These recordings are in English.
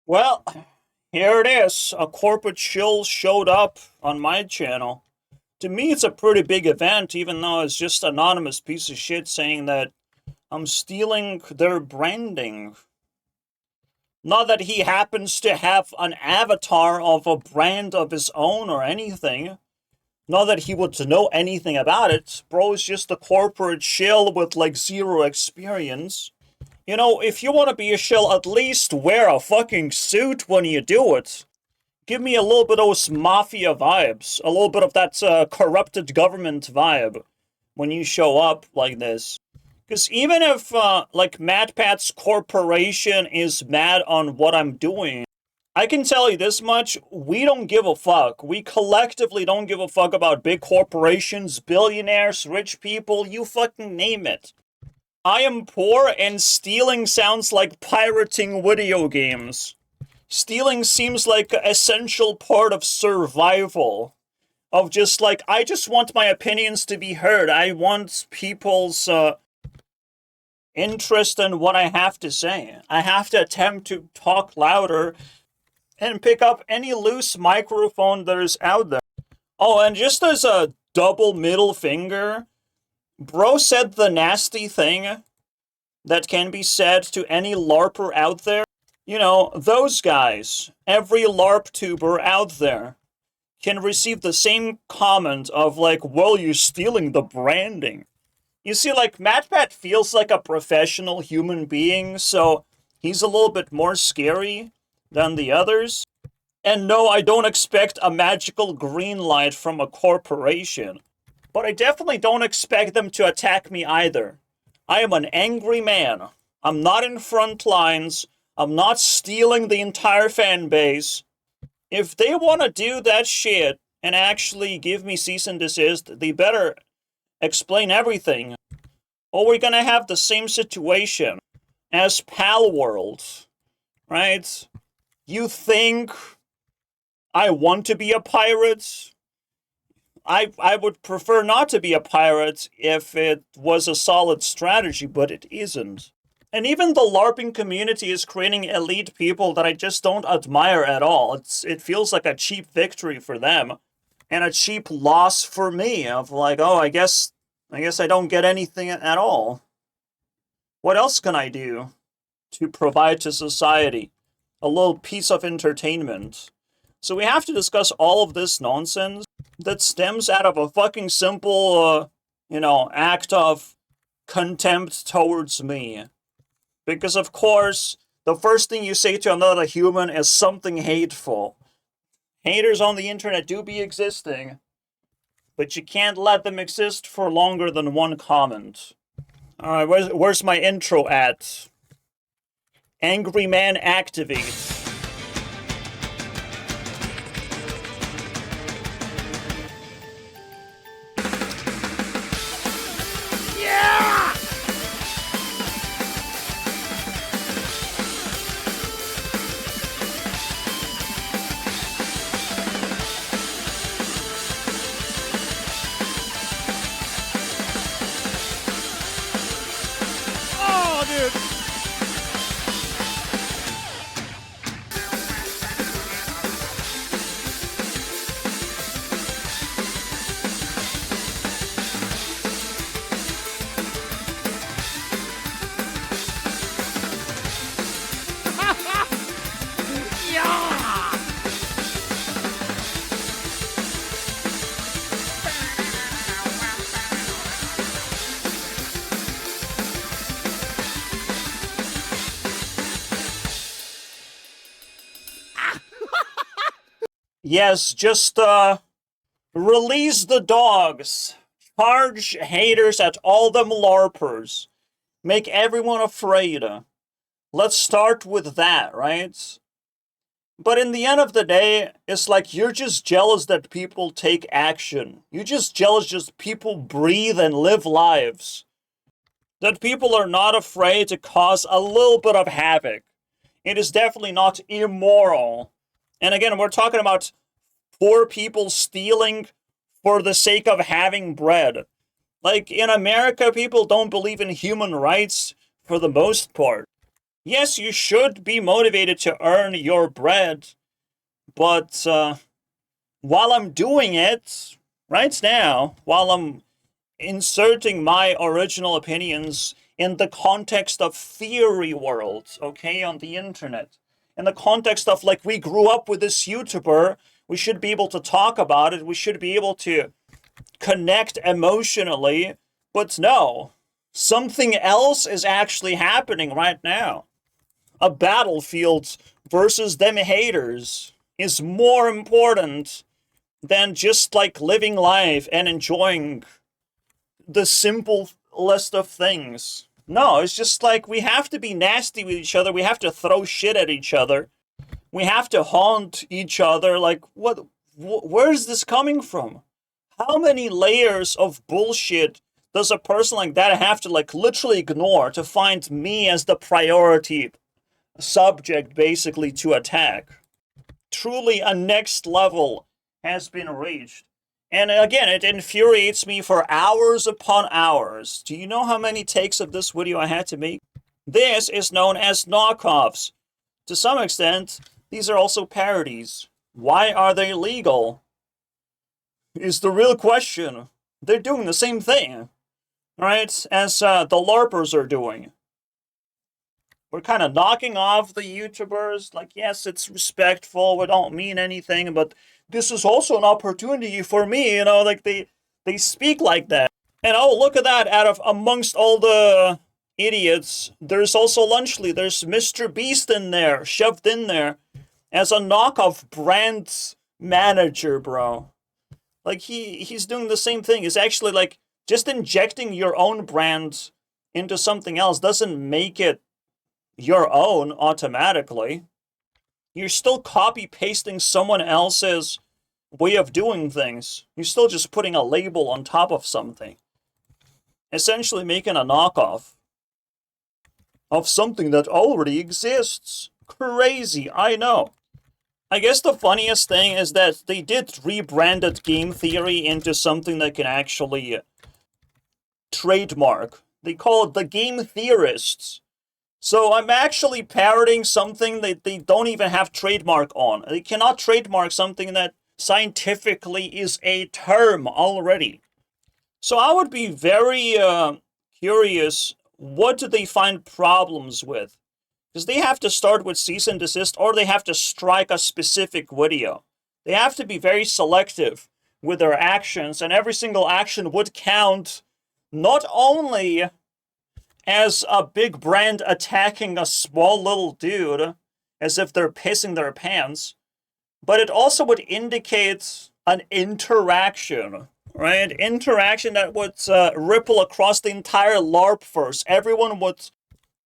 Well, here it is. A corporate shill showed up on my channel. To me, it's a pretty big event, even though it's just an anonymous piece of shit saying that I'm stealing their branding. Not that he happens to have an avatar of a brand of his own or anything. Not that he would know anything about it. Bro is just a corporate shill with like zero experience. You know, if you want to be a shill, at least wear a fucking suit when you do it. Give me a little bit of those mafia vibes, a little bit of that corrupted government vibe when you show up like this. Because even if, like, MatPat's corporation is mad on what I'm doing, I can tell you this much, we don't give a fuck. We collectively don't give a fuck about big corporations, billionaires, rich people, you fucking name it. I am poor and stealing sounds like pirating video games. Stealing seems like an essential part of survival. Of just like, I just want my opinions to be heard. I want people's interest in what I have to say. I have to attempt to talk louder and pick up any loose microphone that is out there. Oh, and just as a double middle finger, bro said the nasty thing that can be said to any LARPer out there. You know, those guys, every LARP tuber out there, can receive the same comment of like, well, you're stealing the branding. You see, like, MatPat feels like a professional human being, so he's a little bit more scary than the others. And no, I don't expect a magical green light from a corporation. But I definitely don't expect them to attack me either. I am an angry man. I'm not in front lines. I'm not stealing the entire fan base. If they want to do that shit and actually give me cease and desist, they better explain everything. Or we're gonna have the same situation as Pal World, right? You think I want to be a pirate? I would prefer not to be a pirate if it was a solid strategy, but it isn't. And even the LARPing community is creating elite people that I just don't admire at all. It feels like a cheap victory for them, and a cheap loss for me, of like, oh, I guess I don't get anything at all. What else can I do to provide to society? A little piece of entertainment. So we have to discuss all of this nonsense that stems out of a fucking simple, act of contempt towards me. Because, of course, the first thing you say to another human is something hateful. Haters on the internet do be existing, but you can't let them exist for longer than one comment. Alright, where's my intro at? Angry Man Activate. Oh, dude! Yes, just, release the dogs. Charge haters at all them LARPers. Make everyone afraid. Let's start with that, right? But in the end of the day, it's like you're just jealous that people take action. You're just jealous just people breathe and live lives. That people are not afraid to cause a little bit of havoc. It is definitely not immoral. And again, we're talking about poor people stealing for the sake of having bread. Like, in America, people don't believe in human rights for the most part. Yes, you should be motivated to earn your bread, but while I'm doing it right now, while I'm inserting my original opinions in the context of theory world, okay, on the internet, in the context of like we grew up with this YouTuber, we should be able to talk about it, we should be able to connect emotionally, but no, something else is actually happening right now. A battlefield versus them haters is more important than just like living life and enjoying the simple list of things. No, it's just like we have to be nasty with each other. We have to throw shit at each other. We have to haunt each other. Like, what? Where's this coming from? How many layers of bullshit does a person like that have to like literally ignore to find me as the priority subject basically to attack? Truly a next level has been reached. And again, it infuriates me for hours upon hours. Do you know how many takes of this video I had to make? This is known as knockoffs. To some extent, these are also parodies. Why are they legal? Is the real question. They're doing the same thing, right, as the LARPers are doing. We're kind of knocking off the YouTubers, like, yes, it's respectful, we don't mean anything, but this is also an opportunity for me, like they speak like that. And oh, look at that, out of amongst all the idiots, there's also Lunchley, there's Mr. Beast in there, shoved in there, as a knockoff brand manager, bro. Like, he's doing the same thing. It's actually like, just injecting your own brand into something else doesn't make it your own automatically. You're still copy-pasting someone else's way of doing things. You're still just putting a label on top of something. Essentially making a knockoff of something that already exists. Crazy, I know. I guess the funniest thing is that they did rebranded game theory into something that can actually trademark. They call it the Game Theorists. So I'm actually parroting something that they don't even have trademark on. They cannot trademark something that scientifically is a term already. So I would be very curious, what do they find problems with? Because they have to start with cease and desist, or they have to strike a specific video. They have to be very selective with their actions, and every single action would count not only as a big brand attacking a small little dude as if they're pissing their pants, but it also would indicate an interaction, right? Interaction that would ripple across the entire LARPverse. Everyone would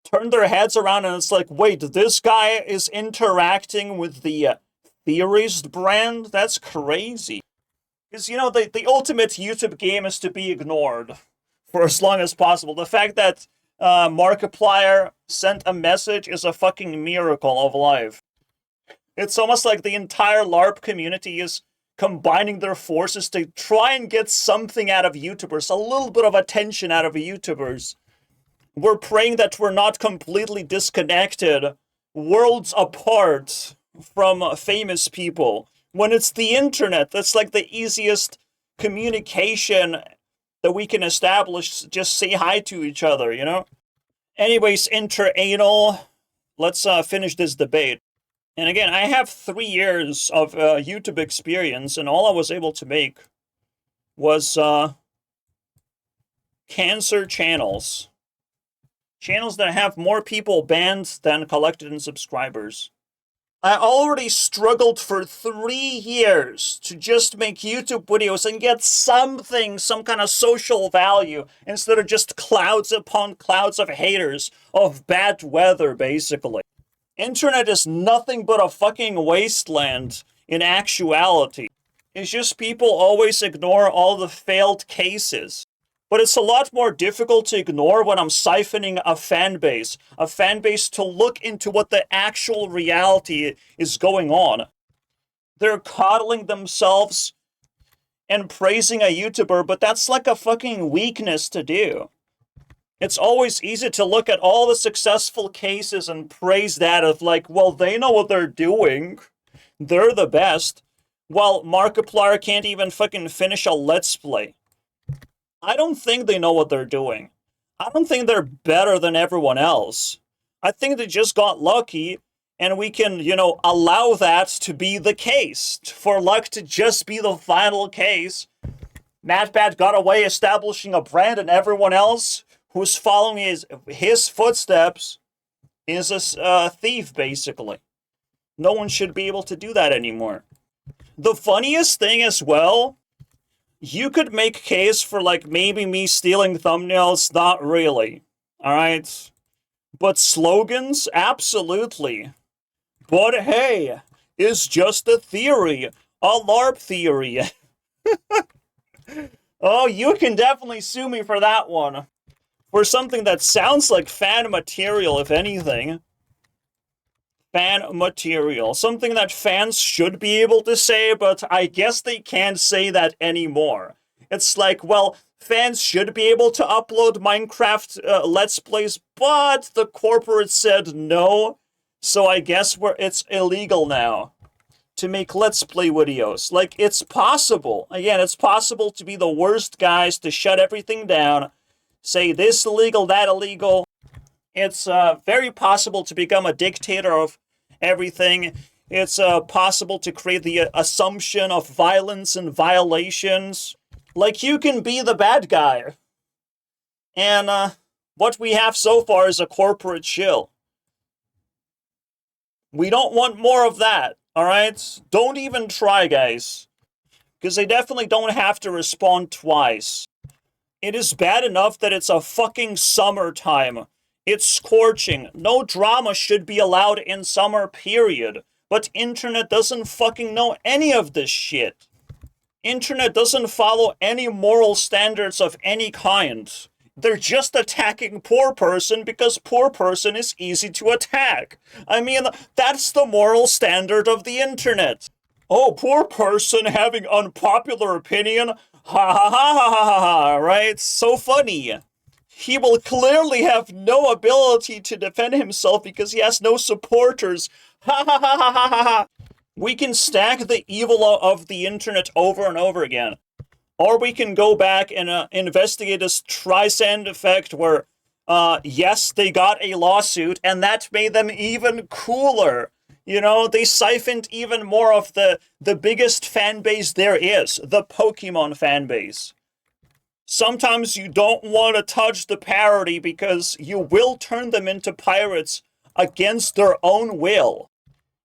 turn their heads around and it's like, wait, this guy is interacting with the Theorist brand? That's crazy. Because, the ultimate YouTube game is to be ignored for as long as possible. The fact that Markiplier sent a message is a fucking miracle of life. It's almost like the entire LARP community is combining their forces to try and get something out of YouTubers, a little bit of attention out of YouTubers. We're praying that we're not completely disconnected, worlds apart from famous people. When it's the internet, that's like the easiest communication that we can establish. Just say hi to each other, Anyways, interanal, let's finish this debate. And again, I have 3 years of YouTube experience, and all I was able to make was cancer channels. Channels that have more people banned than collected in subscribers. I already struggled for 3 years to just make YouTube videos and get something, some kind of social value, instead of just clouds upon clouds of haters, of bad weather, basically. Internet is nothing but a fucking wasteland in actuality. It's just people always ignore all the failed cases. But it's a lot more difficult to ignore when I'm siphoning a fan base to look into what the actual reality is going on. They're coddling themselves and praising a YouTuber, but that's like a fucking weakness to do. It's always easy to look at all the successful cases and praise that of like, well, they know what they're doing. They're the best. While Markiplier can't even fucking finish a Let's Play. I don't think they know what they're doing. I don't think they're better than everyone else. I think they just got lucky, and we can, allow that to be the case. For luck to just be the final case. MatPat got away establishing a brand, and everyone else who's following his footsteps is a thief, basically. No one should be able to do that anymore. The funniest thing as well, you could make a case for, like, maybe me stealing thumbnails, not really. Alright? But slogans? Absolutely. But hey, it's just a theory. A LARP theory. Oh, you can definitely sue me for that one. For something that sounds like fan material, if anything. Fan material. Something that fans should be able to say, but I guess they can't say that anymore. It's like, well, fans should be able to upload Minecraft Let's Plays, but the corporate said no, so I guess it's illegal now to make Let's Play videos. Like, it's possible. Again, it's possible to be the worst guys, to shut everything down, say this illegal, that illegal. It's very possible to become a dictator of everything. It's possible to create the assumption of violence and violations. Like, you can be the bad guy. And what we have so far is a corporate shill. We don't want more of that, alright? Don't even try, guys. Because they definitely don't have to respond twice. It is bad enough that it's a fucking summertime. It's scorching. No drama should be allowed in summer, period. But internet doesn't fucking know any of this shit. Internet doesn't follow any moral standards of any kind. They're just attacking poor person because poor person is easy to attack. I mean, that's the moral standard of the internet. Oh, poor person having unpopular opinion. Ha ha ha ha ha ha, right? So funny. He will clearly have no ability to defend himself because he has no supporters. Ha ha ha ha ha ha ha. We can stack the evil of the internet over and over again. Or we can go back and investigate this Streisand effect where, yes, they got a lawsuit, and that made them even cooler. You know, they siphoned even more of the biggest fan base there is, the Pokemon fan base. Sometimes you don't want to touch the parody because you will turn them into pirates against their own will.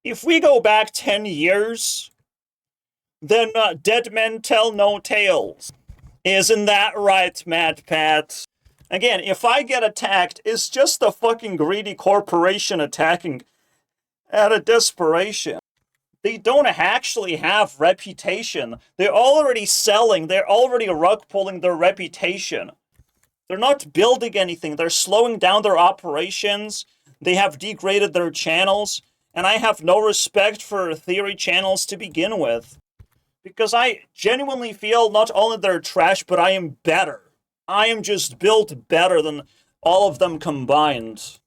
If we go back 10 years, then dead men tell no tales. Isn't that right, MatPat? Again, if I get attacked, it's just a fucking greedy corporation attacking out of desperation. They don't actually have reputation. They're already selling. They're already rug pulling their reputation. They're not building anything. They're slowing down their operations. They have degraded their channels. And I have no respect for theory channels to begin with. Because I genuinely feel not only they're trash, but I am better. I am just built better than all of them combined.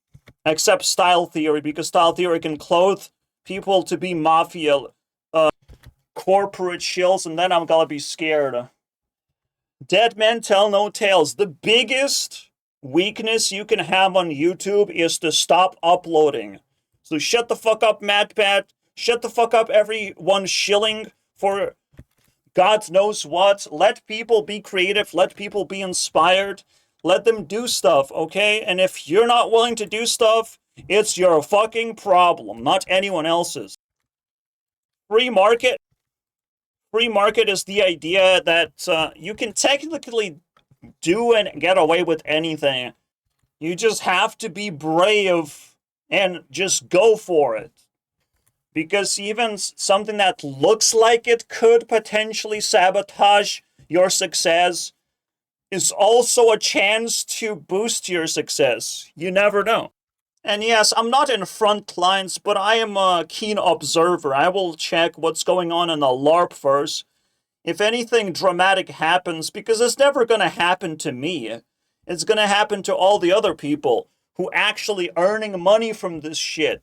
Except Style Theory, because Style Theory can clothe people to be mafia, corporate shills, and then I'm gonna be scared. Dead men tell no tales. The biggest weakness you can have on YouTube is to stop uploading. So shut the fuck up, MatPat. Shut the fuck up, everyone shilling for God knows what. Let people be creative. Let people be inspired. Let them do stuff, okay? And if you're not willing to do stuff, it's your fucking problem, not anyone else's. Free market. Free market is the idea that you can technically do and get away with anything. You just have to be brave and just go for it. Because even something that looks like it could potentially sabotage your success is also a chance to boost your success. You never know. And yes, I'm not in front lines, but I am a keen observer. I will check what's going on in the LARP first. If anything dramatic happens, because it's never going to happen to me. It's gonna happen to all the other people who actually earning money from this shit.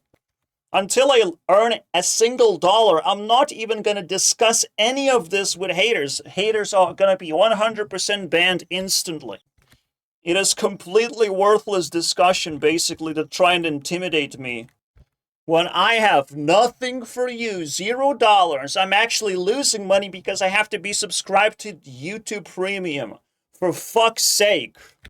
Until I earn a single dollar, I'm not even gonna discuss any of this with haters. Haters are gonna be 100% banned instantly. It is completely worthless discussion, basically, to try and intimidate me. When I have nothing for you, $0, I'm actually losing money because I have to be subscribed to YouTube Premium. For fuck's sake.